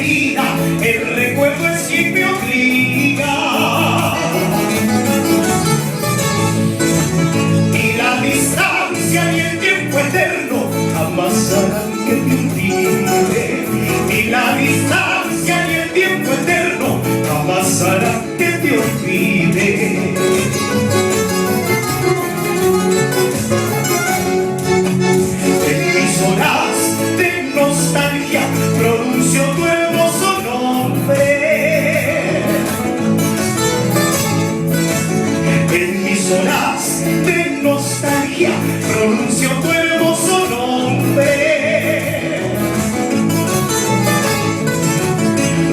herida, el recuerdo es quien me obliga. Y la distancia y el tiempo eterno jamás harán que te olvide. Y la distancia y el tiempo eterno jamás harán que te olvide. Pronuncio tu hermoso nombre. En mis horas de nostalgia pronuncio tu hermoso nombre.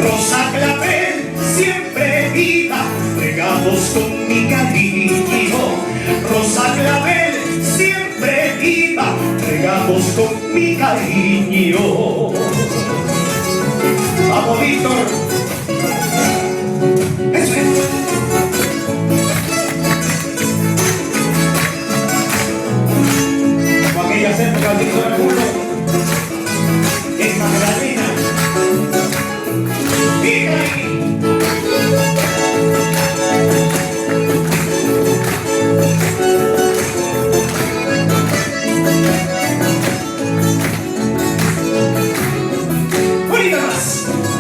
Rosa clavel siempre viva, regados con mi cariño. Rosa clavel siempre viva, regados con mi cariño. Vamos, Víctor. Eso es. Como aquellas épocas, Víctor.